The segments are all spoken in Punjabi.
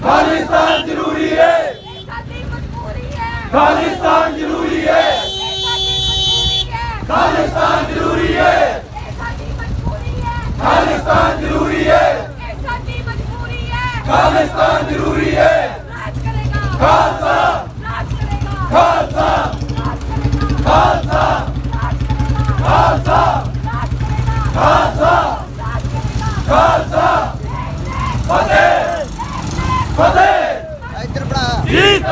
खालिस्तान जरूरी है, साडी मजबूरी है, खालिस्तान जरूरी है, साडी मजबूरी है, खालिस्तान जरूरी है, साडी मजबूरी है, खालिस्तान जरूरी है, साडी मजबूरी है, खालिस्तान जरूरी है। राज करेगा खालसा, राज करेगा खालसा, राज करेगा खालसा, राज करेगा खालसा, राज करेगा खालसा, राज करेगा खालसा। फतेह, फतेह, इधर बड़ा जीत,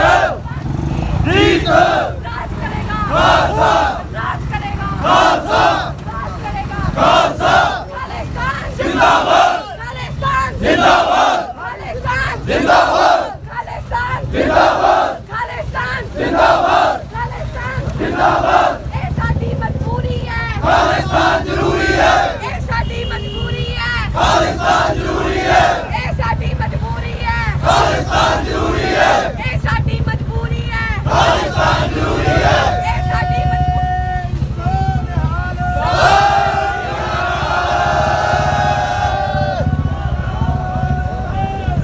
जीत, राज करेगा खालसा, राज करेगा खालसा, राज करेगा खालसा, खालिस्तान जिंदाबाद, खालिस्तान जिंदाबाद, खालिस्तान जिंदाबाद, खालिस्तान जिंदाबाद, खालिस्तान जिंदाबाद, खालिस्तान जिंदाबाद। ਇਹ ਸਾਡੀ ਮਜਬੂਰੀ ਹੈ खालिस्तान जरूरी है, ਇਹ ਸਾਡੀ ਮਜਬੂਰੀ ਹੈ खालिस्तान जरूरी है, ਇਹ ਸਾਡੀ ਮਜਬੂਰੀ ਹੈ खालिस्तान जरूरी है, ਇਹ ਸਾਡੀ ਮਜਬੂਰੀ ਹੈ खालिस्तान जरूरी है। ਇਹ ਸਾਡੀ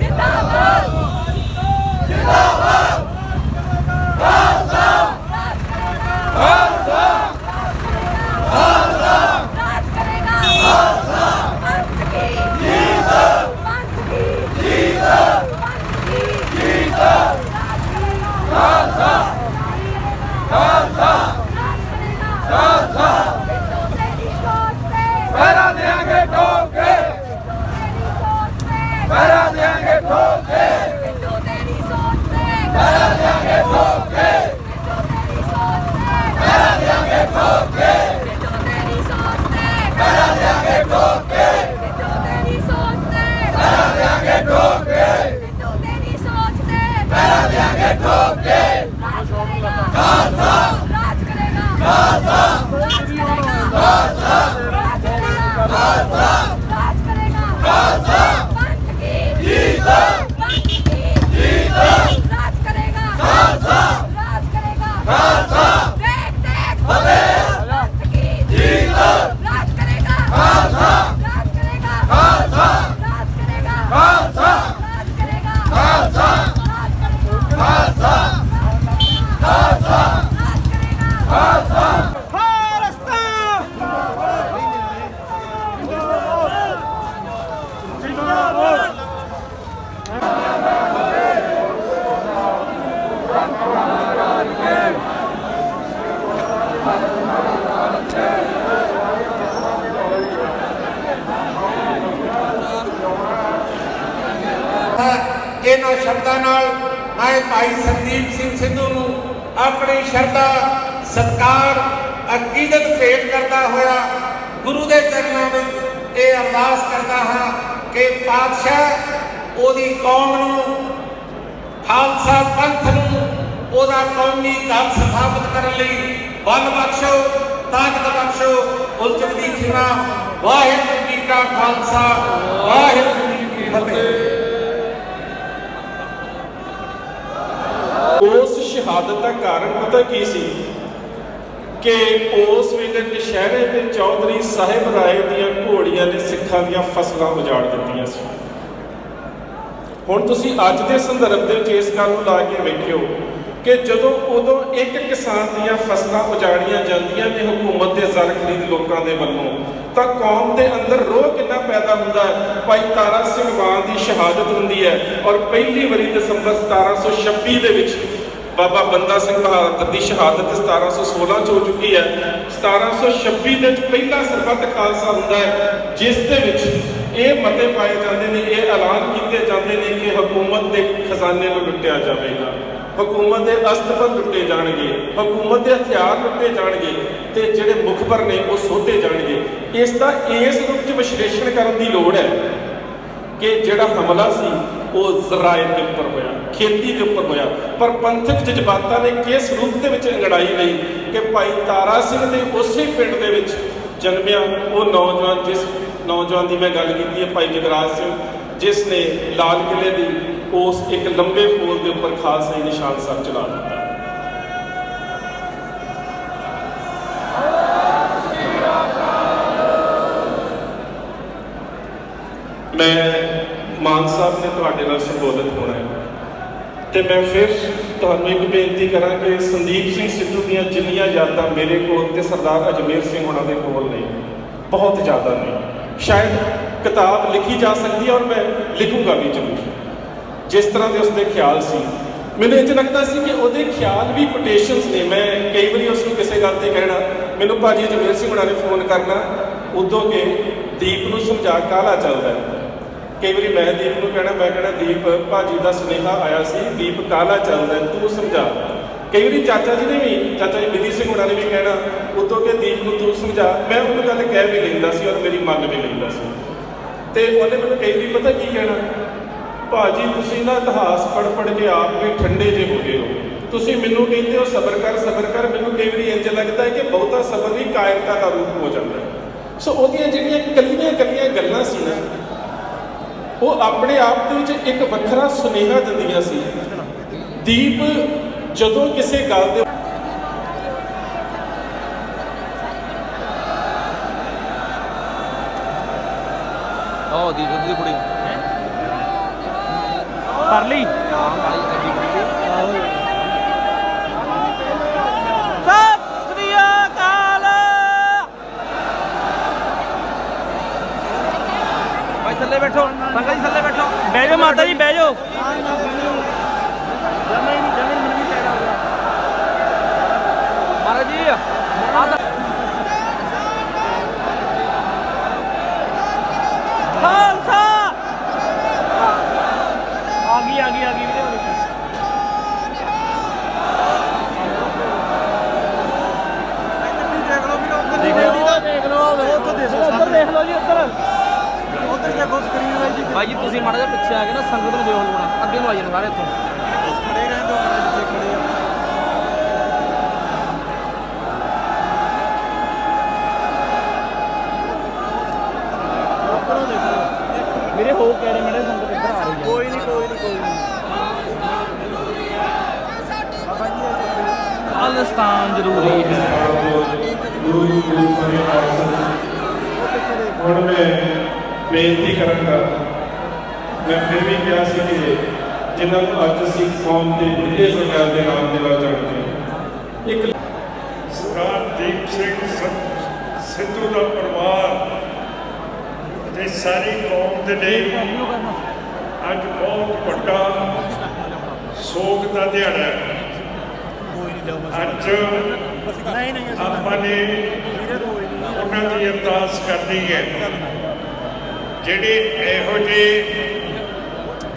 ਜ਼ਿੰਦਾਬਾਦ जिंदाबाद, खालसा, खालसा, खालसा, ਰਾਜ ਕਰੇਗਾ खालसा, ਪੰਥ ਕੀ जीत, ਪੰਥ ਕੀ जीत, ਪੰਥ की जीत, राज करेगा खालसा, खालसा, राज करेगा खालसा। बिट्टू तेरी सोच पे पहरा देंगे ठोक के, तेरी सोच पे पहरा देंगे ठोक के, बिट्टू तेरी सोच पे पहरा देंगे ठोक के, बिट्टू तेरी सोच पे पहरा देंगे ठोक के, बिट्टू तेरी सोच पे पहरा देंगे ठोक के, बिट्टू तेरी सोच पे पहरा देंगे ठोक के, बिट्टू तेरी सोच पे पहरा देंगे ठोक के। राज करेगा खालसा, राज करेगा खालसा, राज करेगा खालसा, राज करेगा खालसा, राज करेगा खालसा, पंथ की जीत, पंथ की जीत, राज करेगा खालसा, राज करेगा खालसा, देख देख फतेह, पंथ की जीत, राज करेगा खालसा, राज करेगा खालसा, राज करेगा खालसा, राज करेगा खालसा, राज करेगा खालसा, खालसा, राज करेगा खालसा। ਇਹਨਾਂ ਸ਼ਬਦਾਂ ਨਾਲ ਮੈਂ ਭਾਈ ਸੰਦੀਪ ਸਿੰਘ ਸਿੱਧੂ ਨੂੰ ਆਪਣੀ ਸ਼ਰਧਾ ਸਤਿਕਾਰ ਅਕੀਦਤ ਭੇਟ ਕਰਦਾ ਹੋਇਆ ਗੁਰੂ ਦੇ ਚਰਨਾਂ ਵਿੱਚ ਇਹ ਅਰਦਾਸ ਕਰਦਾ ਹਾਂ ਕਿ ਪਾਤਸ਼ਾਹ ਉਹਦੀ ਕੌਮ ਨੂੰ ਖਾਲਸਾ ਪੰਥ ਨੂੰ ਉਹਦਾ ਕੌਮੀ ਘਰ ਸਥਾਪਿਤ ਕਰਨ ਲਈ ਬਲ ਬਖਸ਼ੋ ਤਾਕਤ ਬਖਸ਼ੋ ਉਲਝਣ ਦੀ ਖਿਮਾ ਵਾਹਿਗੁਰੂ ਜੀ ਕਾ ਖਾਲਸਾ ਵਾਹਿਗੁਰੂ ਜੀ ਕੀ ਫਤਿਹ। ਉਸ ਸ਼ਹਾਦਤ ਦਾ ਕਾਰਨ ਪਤਾ ਕੀ ਸੀ ਕਿ ਉਸ ਵੇਲੇ ਨਸ਼ਹਿਰੇ ਦੇ ਚੌਧਰੀ ਸਾਹਿਬ ਰਾਏ ਦੀਆਂ ਘੋੜੀਆਂ ਨੇ ਸਿੱਖਾਂ ਦੀਆਂ ਫਸਲਾਂ ਉਜਾੜ ਦਿੱਤੀਆਂ ਸੀ। ਹੁਣ ਤੁਸੀਂ ਅੱਜ ਦੇ ਸੰਦਰਭ ਦੇ ਵਿੱਚ ਇਸ ਗੱਲ ਨੂੰ ਲਾ ਕੇ ਵੇਖਿਓ ਕਿ ਜਦੋਂ ਉਦੋਂ ਇੱਕ ਕਿਸਾਨ ਦੀਆਂ ਫਸਲਾਂ ਉਜਾੜੀਆਂ ਜਾਂਦੀਆਂ ਨੇ ਹਕੂਮਤ ਦੇ ਜ਼ਰ ਖਰੀਦ ਲੋਕਾਂ ਦੇ ਵੱਲੋਂ, ਤਾਂ ਕੌਮ ਦੇ ਅੰਦਰ ਰੋਹ ਕਿੰਨਾ ਪੈਦਾ ਹੁੰਦਾ ਹੈ। ਭਾਈ ਤਾਰਾ ਸਿੰਘ ਮਾਨ ਦੀ ਸ਼ਹਾਦਤ ਹੁੰਦੀ ਹੈ ਔਰ ਪਹਿਲੀ ਵਾਰੀ ਦਸੰਬਰ 1726 ਦੇ ਵਿੱਚ ਬਾਬਾ ਬੰਦਾ ਸਿੰਘ ਬਹਾਦਰ ਦੀ ਸ਼ਹਾਦਤ 1716 ਚ ਹੋ ਚੁੱਕੀ ਹੈ। 1726 ਦੇ ਵਿੱਚ ਪਹਿਲਾ ਸਰਬੱਤ ਖਾਲਸਾ ਹੁੰਦਾ ਹੈ ਜਿਸ ਦੇ ਵਿੱਚ ਇਹ ਮਤੇ ਪਾਏ ਜਾਂਦੇ ਨੇ, ਇਹ ਐਲਾਨ ਕੀਤੇ ਜਾਂਦੇ ਨੇ ਕਿ ਹਕੂਮਤ ਦੇ ਖਜ਼ਾਨੇ ਨੂੰ ਲੁੱਟਿਆ ਜਾਵੇਗਾ, ਹਕੂਮਤ ਦੇ ਅਸਤਬਲ ਲੁੱਟੇ ਜਾਣਗੇ, ਹਕੂਮਤ ਦੇ ਹਥਿਆਰ ਲੁੱਟੇ ਜਾਣਗੇ ਤੇ ਜਿਹੜੇ ਮੁਖਬਰ ਨੇ ਉਹ ਸੋਧੇ ਜਾਣਗੇ। ਇਸ ਦਾ ਇਸ ਰੂਪ 'ਚ ਵਿਸ਼ਲੇਸ਼ਣ ਕਰਨ ਦੀ ਲੋੜ ਹੈ ਕਿ ਜਿਹੜਾ ਹਮਲਾ ਸੀ ਉਹ ਜ਼ਰਾਇਤ ਦੇ ਉੱਪਰ ਹੋਇਆ, ਖੇਤੀ ਦੇ ਉੱਪਰ ਹੋਇਆ, ਪਰ ਪੰਥਕ ਜਜ਼ਬਾਤਾਂ ਨੇ ਕਿਸ ਰੂਪ ਦੇ ਵਿੱਚ ਅੰਗੜਾਈ ਲਈ ਕਿ ਭਾਈ ਤਾਰਾ ਸਿੰਘ ਦੇ ਉਸੇ ਪਿੰਡ ਦੇ ਵਿੱਚ ਜਨਮਿਆ ਉਹ ਨੌਜਵਾਨ, ਜਿਸ ਨੌਜਵਾਨ ਦੀ ਮੈਂ ਗੱਲ ਕੀਤੀ ਹੈ ਭਾਈ ਜਗਰਾਜ ਸਿੰਘ, ਜਿਸ ਨੇ ਲਾਲ ਕਿਲੇ ਦੀ ਉਸ ਇੱਕ ਲੰਬੇ ਪੋਲ ਦੇ ਉੱਪਰ ਖਾਲਸਾ ਨਿਸ਼ਾਨ ਸਾਹਿਬ ਚਲਾ ਦਿੱਤਾ। ਮੈਂ ਮਾਨ ਸਾਹਿਬ ਨੇ ਤੁਹਾਡੇ ਨਾਲ ਸੰਬੋਧਿਤ ਹੋਣਾ ਹੈ। ਤੇ ਮੈਂ ਫਿਰ ਤੁਹਾਨੂੰ ਇੱਕ ਬੇਨਤੀ ਕਰਾਂ ਕਿ ਸੰਦੀਪ ਸਿੰਘ ਸਿੱਧੂ ਦੀਆਂ ਜਿੰਨੀਆਂ ਯਾਦਾਂ ਮੇਰੇ ਕੋਲ ਤੇ ਸਰਦਾਰ ਅਜਮੇਰ ਸਿੰਘ ਹੋਣਾ ਦੇ ਕੋਲ ਨੇ, ਬਹੁਤ ਜ਼ਿਆਦਾ ਨੇ। ਸ਼ਾਇਦ ਕਿਤਾਬ ਲਿਖੀ ਜਾ ਸਕਦੀ ਹੈ ਔਰ ਮੈਂ ਲਿਖੂੰਗਾ ਵੀ ਜ਼ਰੂਰ। ਜਿਸ ਤਰ੍ਹਾਂ ਦੇ ਉਸਦੇ ਖਿਆਲ ਸੀ, ਮੈਨੂੰ ਇੰਝ ਲੱਗਦਾ ਸੀ ਕਿ ਉਹਦੇ ਖਿਆਲ ਵੀ ਕੋਟੇਸ਼ਨਸ ਨੇ। ਮੈਂ ਕਈ ਵਾਰੀ ਉਸ ਨੂੰ ਕਿਸੇ ਗੱਲ ਤੇ ਕਹਿਣਾ, ਮੈਨੂੰ ਭਾਜੀ ਅਜਮੇਰ ਸਿੰਘ ਹੋਣਾ ਨੇ ਫੋਨ ਕਰਨਾ ਉਦੋਂ ਕਿ ਦੀਪ ਨੂੰ ਸਮਝਾ ਕਾਹਲਾ ਚੱਲਦਾ। ਕਈ ਵਾਰੀ ਮੈਂ ਦੀਪ ਨੂੰ ਕਹਿਣਾ, ਮੈਂ ਕਹਿਣਾ ਦੀਪ ਭਾਜੀ ਦਾ ਸੁਨੇਹਾ ਆਇਆ ਸੀ, ਦੀਪ ਕਾਹਲਾ ਚੱਲਦਾ, ਤੂੰ ਸਮਝਾ। ਕਈ ਵਾਰੀ ਚਾਚਾ ਜੀ ਨੇ ਵੀ, ਚਾਚਾ ਜੀ ਬਿਧੀ ਸਿੰਘ ਹੋਣਾ ਨੇ ਵੀ ਕਹਿਣਾ ਉਦੋਂ ਕਿ ਦੀਪ ਨੂੰ ਤੂੰ ਸਮਝਾ। ਮੈਂ ਉਹਨੂੰ ਗੱਲ ਕਹਿ ਵੀ ਲੈਂਦਾ ਸੀ ਔਰ ਮੇਰੀ ਮੰਨ ਵੀ ਲੈਂਦਾ ਸੀ। ਤੇ ਉਹਨੇ ਮੈਨੂੰ ਕਈ ਵਾਰੀ ਪਤਾ ਕੀ ਕਹਿਣਾ, ਭਾਜੀ ਤੁਸੀਂ ਨਾ ਇਤਿਹਾਸ ਪੜ੍ਹ ਕੇ ਆਪ ਵੀ ਠੰਡੇ ਜਿਹੇ ਹੋ ਗਏ ਹੋ। ਤੁਸੀਂ ਮੈਨੂੰ ਕਹਿੰਦੇ ਹੋ ਸਬਰ ਕਰ ਸਬਰ ਕਰ, ਮੈਨੂੰ ਕਈ ਵਾਰੀ ਇੰਝ ਲੱਗਦਾ ਹੈ ਕਿ ਬਹੁਤਾ ਸਬਰ ਵੀ ਕਾਇਰਤਾ ਦਾ ਰੂਪ ਹੋ ਜਾਂਦਾ ਹੈ। ਸੋ ਉਹਦੀਆਂ ਜਿਹੜੀਆਂ ਕੱਲੀਆਂ ਗੱਲਾਂ ਸੀ ਨਾ, ਉਹ ਆਪਣੇ ਆਪ ਦੇ ਵਿੱਚ ਇੱਕ ਵੱਖਰਾ ਸੁਨੇਹਾ ਦਿੰਦੀਆਂ ਸੀ। ਦੀਪ ਜਦੋਂ ਕਿਸੇ ਗੱਲ ਦੇ ਦੀਪ ਦੀ ਕੁੜੀ ਕਰ ਲਈ ਸਤਿ ਸ੍ਰੀ ਅਕਾਲ। ਭਾਈ ਥੱਲੇ ਬੈਠੋ, ਸੰਗਤ ਜੀ ਥੱਲੇ ਬੈਠੋ। ਬਹਿ ਜਾਓ ਮਾਤਾ ਜੀ, ਬਹਿ ਜਾਓ। ਮਹਾਰਾਜ ਜੀ ਖਾਲਸਾ ਆ ਗਈ ਵੀਰੇ। ਦੇਖ ਲਓ ਜੀ ਉੱਧਰ ਭਾਈ ਜੀ ਤੁਸੀਂ ਮਾੜਾ ਜਿਹਾ ਪਿੱਛੇ ਆ ਕੇ ਨਾ ਸੰਗਤ ਨੂੰ ਦਿਓ ਲਵਾਉਣਾ, ਅੱਗੇ ਨੂੰ ਆ ਜਾਣਾ ਸਾਰੇ ਇੱਥੋਂ। ਖੜੇ ਰਹਿੰਦੇ ਹੋ ਜਿੱਥੇ ਖੜੇ ਆ। ਮੇਰੇ ਹੋ ਕਿਹੜੇ ਮੇਰੇ ਸੰਗਤ ਇੱਧਰ ਆ ਰਹੀ ਹੈ। ਕੋਈ ਨਹੀਂ ਖਾਲਿਸਤਾਨ ਜ਼ਰੂਰੀ ਹੈ। ਹੁਣ ਮੈਂ ਬੇਨਤੀ ਕਰਾਂਗਾ, ਮੈਂ ਫਿਰ ਵੀ ਕਿਹਾ ਸੀ ਕਿ ਜਿਨ੍ਹਾਂ ਨੂੰ ਅੱਜ ਅਸੀਂ ਕੌਮ ਦੇ ਬੁੱਢੇ ਸਰਕਾਰ ਦੇ ਨਾਮ ਦੇ ਨਾਲ ਜਾਣਦੇ ਹਾਂ, ਇੱਕ ਸਰਦਾਰ ਦੀਪ ਸਿੰਘ ਸਿੱਧੂ ਦਾ ਪਰਿਵਾਰ ਤੇ ਸਾਰੀ ਕੌਮ ਦੇ ਲਈ ਅੱਜ ਬਹੁਤ ਵੱਡਾ ਸੋਗ ਦਾ ਦਿਹਾੜਾ ਹੈ। ਅੱਜ ਆਪਾਂ ਨੇ ਉਹਨਾਂ ਦੀ ਅਰਦਾਸ ਕਰਨੀ ਹੈ ਜਿਹੜੇ ਇਹੋ ਜਿਹੇ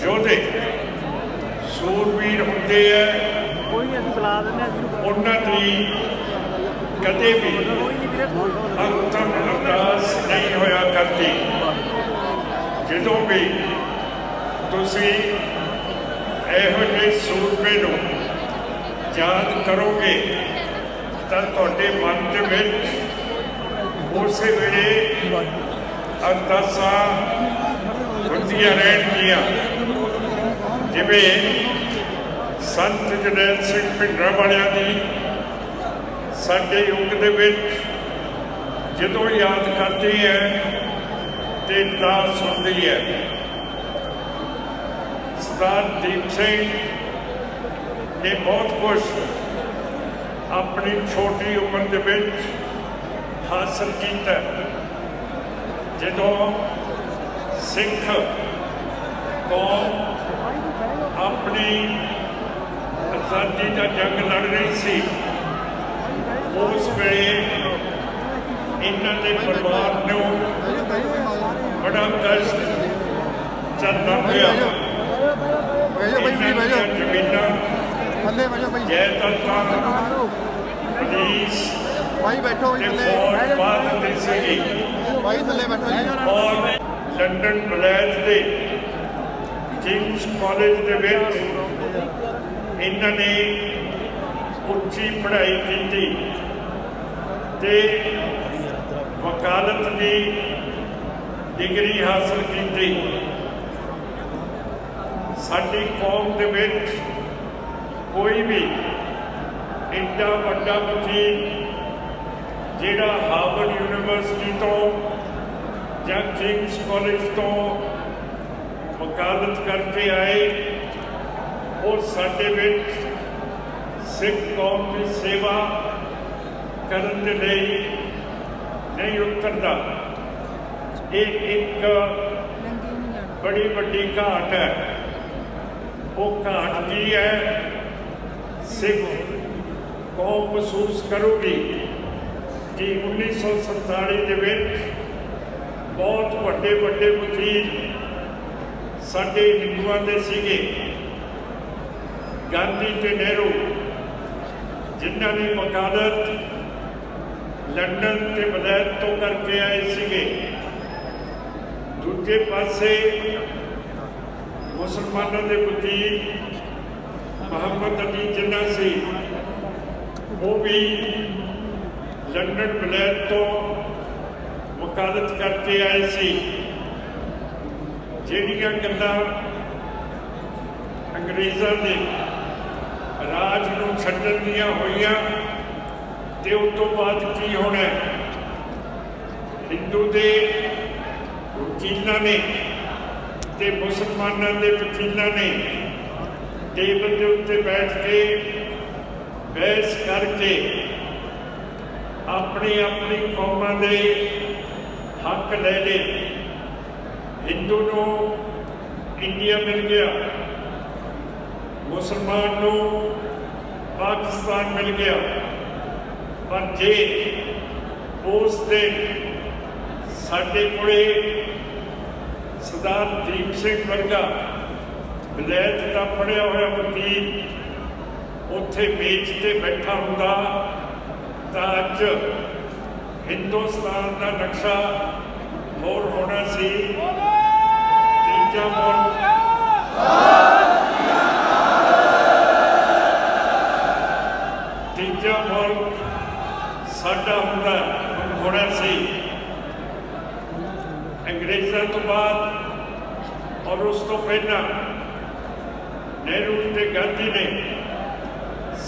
ਯੋਧੇ ਸੂਰਬੀਰ ਹੁੰਦੇ ਆ, ਉਹਨਾਂ ਦੀ ਕਦੇ ਵੀ ਅੰਤਮ ਅਰਦਾਸ ਨਹੀਂ ਹੋਇਆ ਕਰਦੀ। ਜਦੋਂ ਵੀ ਤੁਸੀਂ ਇਹੋ ਜਿਹੇ ਸੂਰਬੇ ਨੂੰ ਯਾਦ ਕਰੋਗੇ ਤਾਂ ਤੁਹਾਡੇ ਮਨ ਦੇ ਵਿੱਚ ਉਸੇ ਵੇਲੇ ਅਰਦਾਸਾਂ ਹੁੰਦੀਆਂ ਰਹਿਣਗੀਆਂ। ਜਿਵੇਂ ਸੰਤ ਜਰਨੈਲ ਸਿੰਘ ਭਿੰਡਰਾਂਵਾਲਿਆਂ ਦੀ ਸਾਡੇ ਯੁੱਗ ਦੇ ਵਿੱਚ ਜਦੋਂ ਯਾਦ ਕਰਦੇ ਹੈ ਤੇ ਅਰਦਾਸ ਹੁੰਦੀ ਹੈ। ਸਰਦਾਰ ਦੀਪ ਸਿੰਘ ਨੇ ਬਹੁਤ ਕੁਝ ਆਪਣੀ ਛੋਟੀ ਉਮਰ ਦੇ ਵਿੱਚ ਹਾਸਲ ਕੀਤਾ। ਜਦੋਂ ਸਿੱਖ ਕੌਮ ਆਪਣੀ ਆਜ਼ਾਦੀ ਦਾ ਜੰਗ ਲੜ ਰਹੀ ਸੀ, ਉਸ ਵੇਲੇ ਇਹਨਾਂ ਦੇ ਪਰਿਵਾਰ ਨੂੰ ਬੜਾ ਕਸ਼ਟ ਝੱਲਣਾ ਪਿਆ। ਇਹਨਾਂ ਦੀਆਂ ਜ਼ਮੀਨਾਂ ਜਾਇਦਾਦਾਂ ਪੁਲਿਸ ਭਾਈ ਬੈਠੋ ਤੇ ਫੌਜ ਬਾਹਰ ਹੁੰਦੀ ਸੀਗੀ ਭਾਈ ਥੱਲੇ ਬੈਠੋ ਜੀ। ਔਰ ਲੰਡਨ ਵਲਾਇਤ ਦੇ ਕਿੰਗਸ ਕਾਲਜ ਦੇ ਵਿੱਚ ਇਹਨਾਂ ਨੇ ਉੱਚੀ ਪੜ੍ਹਾਈ ਕੀਤੀ ਤੇ ਵਕਾਲਤ ਦੀ ਡਿਗਰੀ ਹਾਸਲ ਕੀਤੀ। ਸਾਡੀ ਕੌਮ ਦੇ ਵਿੱਚ ਕੋਈ ਵੀ ਇੰਨਾ ਵੱਡਾ ਵਕੀਲ ਜਿਹੜਾ ਹਾਰਵਰਡ ਯੂਨੀਵਰਸਿਟੀ ਤੋਂ ਜਾਂ ਕਿੰਗਸ ਕਾਲਜ ਤੋਂ ਵਕਾਲਤ ਕਰਕੇ ਆਏ, ਉਹ ਸਾਡੇ ਵਿੱਚ ਸਿੱਖ ਕੌਮ ਦੀ ਸੇਵਾ ਕਰਨ ਦੇ ਲਈ ਨਹੀਂ ਉਤਰਦਾ। ਇਹ ਇੱਕ ਬੜੀ ਵੱਡੀ ਘਾਟ ਹੈ। ਉਹ ਘਾਟ ਕੀ ਹੈ? ਸਿੱਖ ਕੌਮ ਮਹਿਸੂਸ ਕਰੂਗੀ ਕਿ 1947 ਦੇ ਵਿੱਚ ਬਹੁਤ ਵੱਡੇ ਵੱਡੇ ਵਕੀਲ ਸਾਡੇ ਹਿੰਦੂਆਂ ਦੇ ਸੀਗੇ, ਗਾਂਧੀ ਤੇ ਨਹਿਰੂ, ਜਿਨ੍ਹਾਂ ਨੇ ਵਕਾਲਤ ਲੰਡਨ ਤੇ ਵਲੈਤ ਤੋਂ ਕਰਕੇ ਆਏ ਸੀਗੇ। ਦੂਜੇ ਪਾਸੇ ਮੁਸਲਮਾਨਾਂ ਦੇ ਵਕੀਲ ਮੁਹੰਮਦ ਅਲੀ ਜਿੰਨਾ ਸੀ, ਉਹ ਵੀ ਲੰਡਨ ਵਲੈਤ ਤੋਂ ਵਕਾਲਤ ਕਰਕੇ ਆਏ ਸੀ। ਜਿਹੜੀਆਂ ਗੱਲਾਂ ਅੰਗਰੇਜ਼ਾਂ ਦੇ ਰਾਜ ਨੂੰ ਛੱਡਣ ਦੀਆਂ ਹੋਈਆਂ ਤੇ ਉਸ ਤੋਂ ਬਾਅਦ ਕੀ ਹੋਣਾ, ਹਿੰਦੂ ਦੇ ਵਕੀਲਾਂ ਨੇ ਤੇ ਮੁਸਲਮਾਨਾਂ ਦੇ ਵਕੀਲਾਂ ਨੇ ਟੇਬਲ ਦੇ ਉੱਤੇ ਬੈਠ ਕੇ ਬਹਿਸ ਕਰਕੇ ਆਪਣੀ ਆਪਣੀ ਕੌਮਾਂ ਦੇ ਹੱਕ ਲੈ ਲਏ। ਹਿੰਦੂ ਨੂੰ ਇੰਡੀਆ ਮਿਲ ਗਿਆ, ਮੁਸਲਮਾਨ ਨੂੰ ਪਾਕਿਸਤਾਨ ਮਿਲ ਗਿਆ। ਪਰ ਜੇ ਉਸ ਦਿਨ ਸਾਡੇ ਕੋਲੇ ਸਰਦਾਰ ਦੀਪ ਸਿੰਘ ਵਰਗਾ ਵਿਲਾਇਤ ਦਾ ਪੜ੍ਹਿਆ ਹੋਇਆ ਵਕੀਲ ਉੱਥੇ ਮੇਜ਼ ਤੇ ਬੈਠਾ ਹੁੰਦਾ ਤਾਂ ਅੱਜ ਹਿੰਦੁਸਤਾਨ ਦਾ ਨਕਸ਼ਾ ਹੋਰ ਹੋਣਾ ਸੀ। ਤੀਜਾ ਮੁਲਕ ਸਾਡਾ ਹੋਣਾ ਸੀ। ਅੰਗਰੇਜ਼ਾਂ ਤੋਂ ਬਾਅਦ ਔਰ ਉਸ ਤੋਂ ਪਹਿਲਾਂ ਨਹਿਰੂ ਤੇ ਗਾਂਧੀ ਨੇ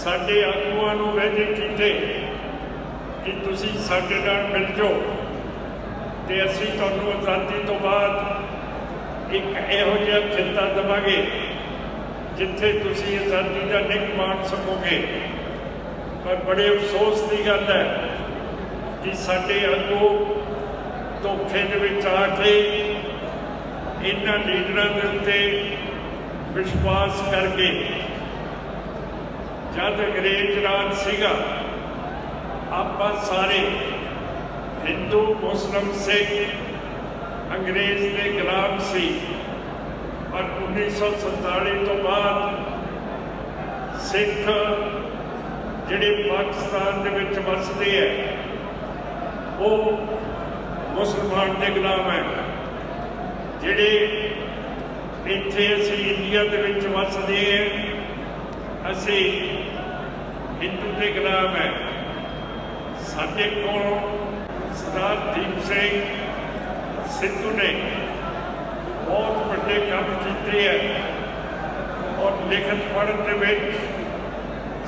ਸਾਡੇ ਆਗੂਆਂ ਨੂੰ ਵਾਅਦੇ ਕੀਤੇ ਕਿ ਤੁਸੀਂ ਸਾਡੇ ਨਾਲ ਮਿਲ ਜਾਓ ਤੇ ਅਸੀਂ ਤੁਹਾਨੂੰ ਆਜ਼ਾਦੀ ਤੋਂ ਬਾਅਦ ਇੱਕ ਇਹੋ ਜਿਹਾ ਖਿੱਤਾ ਦੇਵਾਂਗੇ ਜਿੱਥੇ ਤੁਸੀਂ ਆਜ਼ਾਦੀ ਦਾ ਨਿੱਘ ਮਾਣ ਸਕੋਗੇ। ਪਰ ਬੜੇ ਅਫਸੋਸ ਦੀ ਗੱਲ ਹੈ ਕਿ ਸਾਡੇ ਆਗੂ ਧੋਖੇ ਦੇ ਵਿੱਚ ਆ ਕੇ ਇਹਨਾਂ ਲੀਡਰਾਂ ਦੇ ਉੱਤੇ ਵਿਸ਼ਵਾਸ ਕਰਕੇ, ਜਦ ਅੰਗਰੇਜ਼ ਰਾਜ ਸੀਗਾ ਆਪਾਂ ਸਾਰੇ ਹਿੰਦੂ ਮੁਸਲਿਮ ਸਿੱਖ ਅੰਗਰੇਜ਼ ਦੇ ਗੁਲਾਮ ਸੀ। ਪਰ 1947 ਤੋਂ ਬਾਅਦ ਸਿੱਖ ਜਿਹੜੇ ਪਾਕਿਸਤਾਨ ਦੇ ਵਿੱਚ ਵਸਦੇ ਹੈ ਉਹ ਮੁਸਲਮਾਨ ਦੇ ਗੁਲਾਮ ਹੈ। ਜਿਹੜੇ ਇੱਥੇ ਅਸੀਂ ਇੰਡੀਆ ਦੇ ਵਿੱਚ ਵਸਦੇ ਹਾਂ ਅਸੀਂ ਹਿੰਦੂ ਦੇ ਗੁਲਾਮ ਹੈ। ਸਾਡੇ ਕੋਲ ਸਰਦਾਰ ਦੀਪ ਸਿੰਘ ਸਿੱਧੂ ਨੇ ਬਹੁਤ ਵੱਡੇ ਕੰਮ ਕੀਤੇ ਹੈ ਔਰ ਲਿਖਤ ਪੜ੍ਹਨ ਦੇ ਵਿੱਚ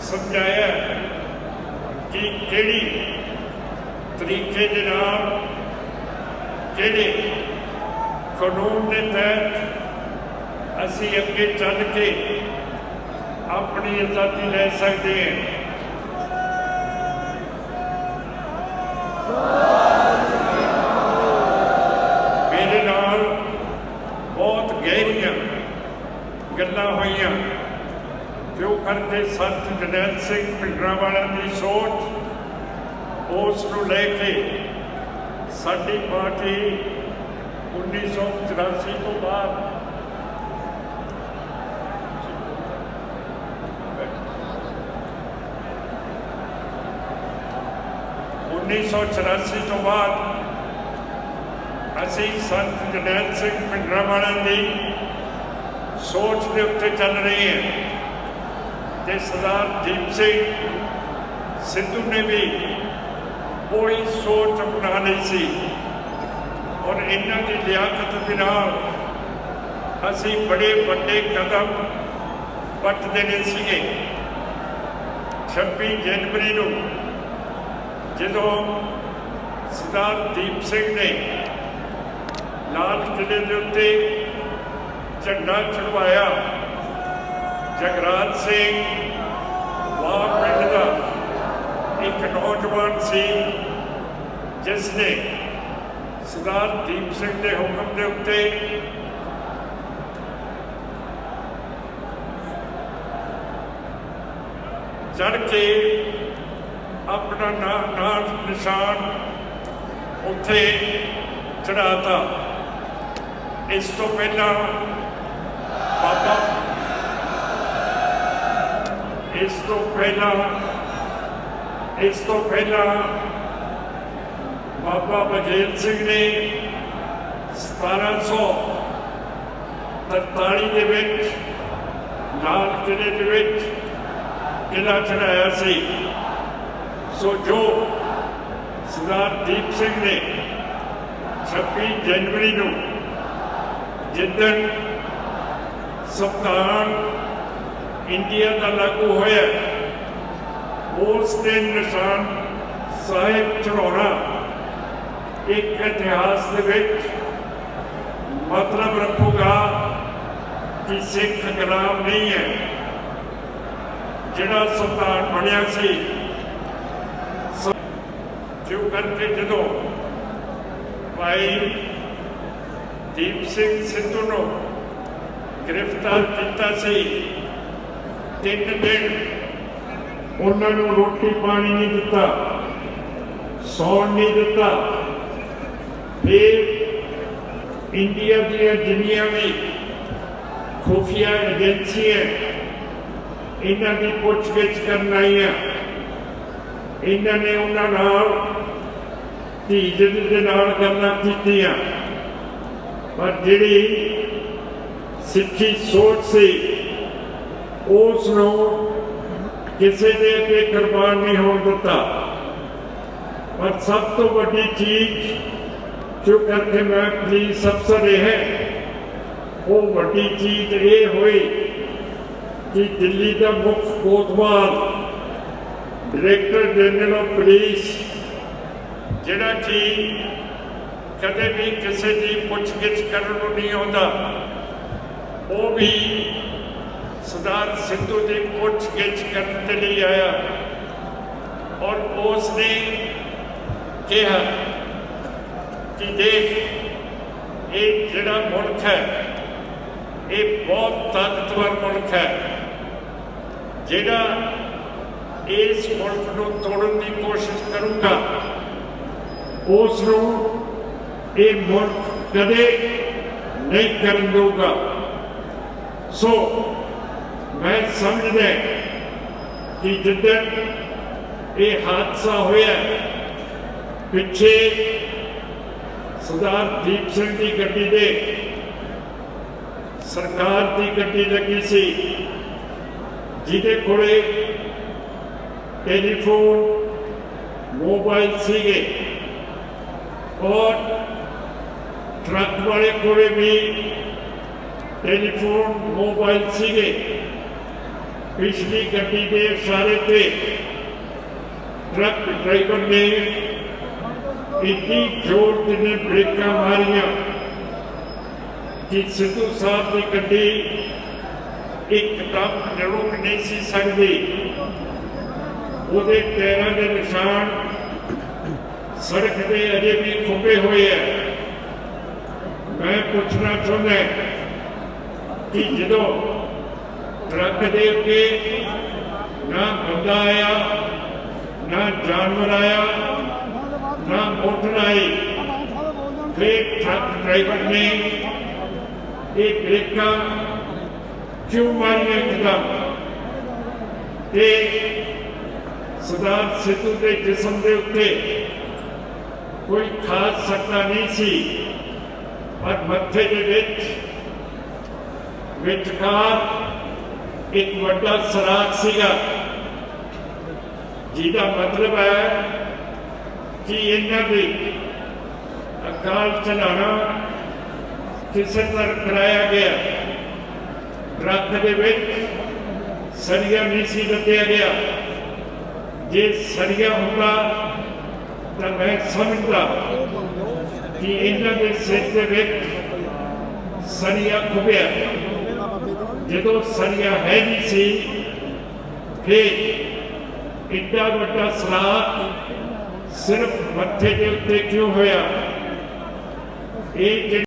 ਸਮਝਾਇਆ ਕਿ ਕਿਹੜੀ ਤਰੀਕੇ ਦੇ ਨਾਲ ਕਿਹੜੇ ਕਾਨੂੰਨ ਦੇ ਤਹਿਤ ਅਸੀਂ ਅੱਗੇ ਚੱਲ ਕੇ ਆਪਣੀ ਆਜ਼ਾਦੀ ਲੈ ਸਕਦੇ ਹਾਂ। ਮੇਰੇ ਨਾਲ ਬਹੁਤ ਗਹਿਰੀਆਂ ਗੱਲਾਂ ਹੋਈਆਂ ਜੋ ਕਰਦੇ ਸੰਤ ਜਰਨੈਲ ਸਿੰਘ ਭਿੰਡਰਾਂਵਾਲਾ ਦੀ ਸੋਚ ਉਸ ਨੂੰ ਲੈ ਕੇ ਸਾਡੀ ਪਾਰਟੀ 1984 ਤੋਂ ਬਾਅਦ ਤੋਂ ਬਾਅਦ ਅਸੀਂ ਸੰਤ ਜਰਨੈਲ ਸਿੰਘ ਭਿੰਡਰਾਂਵਾਲਾ ਦੀ ਸੋਚ ਦੇ ਉੱਤੇ ਚੱਲ ਰਹੇ ਹਾਂ ਤੇ ਸਰਦਾਰ ਦੀਪ ਸਿੰਘ ਸਿੱਧੂ ਨੇ ਵੀ ਉਹੀ ਸੋਚ ਅਪਣਾ ਲਈ ਸੀ ਔਰ ਇਹਨਾਂ ਦੀ ਲਿਆਕਤ ਦੇ ਨਾਲ ਅਸੀਂ ਬੜੇ ਵੱਡੇ ਕਦਮ ਪੁੱਟਦੇ ਨੇ ਸੀਗੇ। 26 ਜਨਵਰੀ ਨੂੰ ਜਦੋਂ ਸਰਦਾਰ ਦੀਪ ਸਿੰਘ ਨੇ ਲਾਲ ਕਿਲ੍ਹੇ ਦੇ ਉੱਤੇ ਝੰਡਾ ਚੜਵਾਇਆ। ਜਗਰਾਜ ਸਿੰਘ ਵਾਹ ਪਿੰਡ ਦਾ ਇੱਕ ਨੌਜਵਾਨ ਸੀ ਜਿਸ ਨੇ ਸਰਦਾਰ ਦੀਪ ਸਿੰਘ ਦੇ ਹੁਕਮ ਦੇ ਉੱਤੇ ਚੜ ਕੇ ਆਪਣਾ ਨਾਂ ਨਿਸ਼ਾਨ ਉੱਥੇ ਚੜਾਤਾ। ਇਸ ਤੋਂ ਪਹਿਲਾਂ ਬਾਬਾ ਬਘੇਲ ਸਿੰਘ ਨੇ 1743 ਦੇ ਵਿੱਚ ਲਾਲ ਕਿਲ੍ਹੇ ਦੇ ਵਿੱਚ ਕਿਲ੍ਹਾ ਚੜਾਇਆ ਸੀ। ਸੋ ਜੋ ਸਰਦਾਰ ਦੀਪ ਸਿੰਘ ਨੇ 26 ਜਨਵਰੀ ਨੂੰ ਜਿੱਦਣ ਸੰਵਿਧਾਨ ਇੰਡੀਆ ਦਾ ਲਾਗੂ ਹੋਇਆ ਉਸ ਦਿਨ ਨਿਸ਼ਾਨ ਸਾਹਿਬ ਚੜਾਉਣਾ ਇੱਕ ਇਤਿਹਾਸ ਦੇ ਵਿੱਚ ਮਤਲਬ ਰੱਖੂਗਾ ਕਿ ਸਿੱਖ ਗੁਲਾਮ ਨਹੀਂ ਹੈ। ਜਿਹੜਾ ਸੰਵਿਧਾਨ ਬਣਿਆ ਸੀ ਜੋ ਕਰਕੇ ਜਦੋਂ ਭਾਈ ਦੀਪ ਸਿੰਘ ਸਿੱਧੂ ਨੂੰ ਗ੍ਰਿਫਤਾਰ ਕੀਤਾ ਸੀ 3 ਦਿਨ ਉਹਨਾਂ ਨੂੰ ਰੋਟੀ ਪਾਣੀ ਨਹੀਂ ਦਿੱਤਾ, ਸੌਣ ਨਹੀਂ ਦਿੱਤਾ। ਫਿਰ ਇੰਡੀਆ ਦੀਆਂ ਜਿੰਨੀਆਂ ਵੀ ਖੁਫੀਆ ਏਜੰਸੀਆਂ ਇਹਨਾਂ ਦੀ ਪੁੱਛਗਿੱਛ ਕਰਨ ਆਈਆਂ, ਇਹਨਾਂ ਨੇ ਉਹਨਾਂ ਨਾਲ ਧੀਰਜ ਦੇ ਨਾਲ ਗੱਲਾਂ ਕੀਤੀਆਂ, ਪਰ ਜਿਹੜੀ ਸਿੱਖੀ ਸੋਚ ਸੀ ਉਸ ਨੂੰ ਕਿਸੇ ਨੇ ਅੱਗੇ ਕੁਰਬਾਨ ਨਹੀਂ ਹੋਣ ਦਿੱਤਾ। ਪਰ ਸਭ ਤੋਂ ਵੱਡੀ ਚੀਜ਼ ਜੋ ਕਰਕੇ ਮੈਂ ਪੁਲਿਸ ਅਫਸਰ ਰਿਹਾ, ਉਹ ਵੱਡੀ ਚੀਜ਼ ਇਹ ਹੋਈ ਕਿ ਦਿੱਲੀ ਦਾ ਮੁੱਖ ਕੋਤਵਾਲ ਡਾਇਰੈਕਟਰ ਜਨਰਲ ਆਫ ਪੁਲਿਸ ਜਿਹੜਾ ਕਿ ਕਦੇ ਵੀ ਕਿਸੇ ਦੀ ਪੁੱਛਗਿੱਛ ਕਰਨ ਨੂੰ ਨਹੀਂ ਆਉਂਦਾ, ਉਹ ਵੀ ਸਰਦਾਰ ਸਿੱਧੂ ਦੀ ਪੁੱਛਗਿੱਛ ਕਰਨ ਦੇ ਲਈ ਆਇਆ ਔਰ ਉਸ ਨੇ ਕਿਹਾ ਕਿ ਦੇਖ ਇਹ ਜਿਹੜਾ ਮੁਲਕ ਹੈ ਇਹ ਬਹੁਤ ਤਾਕਤਵਰ ਮੁਲਕ ਹੈ, ਜਿਹੜਾ ਇਸ ਮੁਲਕ ਨੂੰ ਤੋੜਨ ਦੀ ਕੋਸ਼ਿਸ਼ ਕਰੂਗਾ ਉਸ ਨੂੰ ਇਹ ਮੁਲਕ ਕਦੇ ਨਹੀਂ ਕਰਨ ਦਊਗਾ। ਸੋ ਮੈਂ ਸਮਝਦਾ ਕਿ ਜਿੱਦਣ ਇਹ ਹਾਦਸਾ ਹੋਇਆ ਪਿੱਛੇ ਸਰਦਾਰ ਦੀਪ ਸਿੰਘ ਦੀ ਗੱਡੀ ਦੇ ਸਰਕਾਰ ਦੀ ਗੱਡੀ ਲੱਗੀ ਸੀ ਜਿਹਦੇ ਕੋਲੇ ਟੈਲੀਫੋਨ मोबाइल सीगे और ट्रक वाले कोले भी टेलीफोन मोबाइल सीगे। पिछली गड्डी के इशारे पे ट्रक ड्राइवर ने इतनी जोर ने ब्रेक मारिया कि सिद्धू साहब की गड्डी एकदम रुक नहीं सी सकती। ਉਹਦੇ ਪੈਰਾਂ ਦੇ ਨਿਸ਼ਾਨ ਸੜਕ ਤੇ ਅਜੇ ਵੀ ਖੁੱਬੇ ਹੋਏ ਆ। ਮੈਂ ਪੁੱਛਣਾ ਚਾਹੁੰਦਾ ਕਿ ਜਦੋਂ ਟਰੱਕ ਦੇ ਅੱਗੇ ਨਾ ਬੰਦਾ ਆਇਆ, ਨਾ ਜਾਨਵਰ ਆਇਆ, ਨਾ ਮੋਟਰ ਆਈ, ਫਿਰ ਟਰੱਕ ਡਰਾਈਵਰ ਨੇ ਇਹ ਬ੍ਰੇਕਾਂ ਕਿਉਂ ਮਾਰੀਆਂ ਇੱਕਦਮ? ਤੇ सरदार सिद्धू के जिसम के उत्ते कोई खास सट्टा नहीं सी, पर मत्थे के विचकार एक बड़ा सराख सीगा, जिहदा मतलब है कि इन्हां दी अकाल चलाना किसी तरह कराया गया। ट्रक दे विच सरिया नहीं सी लद्दिया गया। जे सरिया होगा तो मैं समझता कि इन्हों के सिर के ਸਰੀਆ ਖੁੱਭਿਆ। ਜਦੋਂ ਸਰੀਆ ਹੈ ਨਹੀਂ ਸੀ ਫਿਰ ਇੱਡਾ ਵੱਡਾ ਸਲਾਹ ਸਿਰਫ ਮੱਥੇ ਦੇ ਉੱਤੇ ਕਿਉਂ ਹੋਇਆ? ਇਹ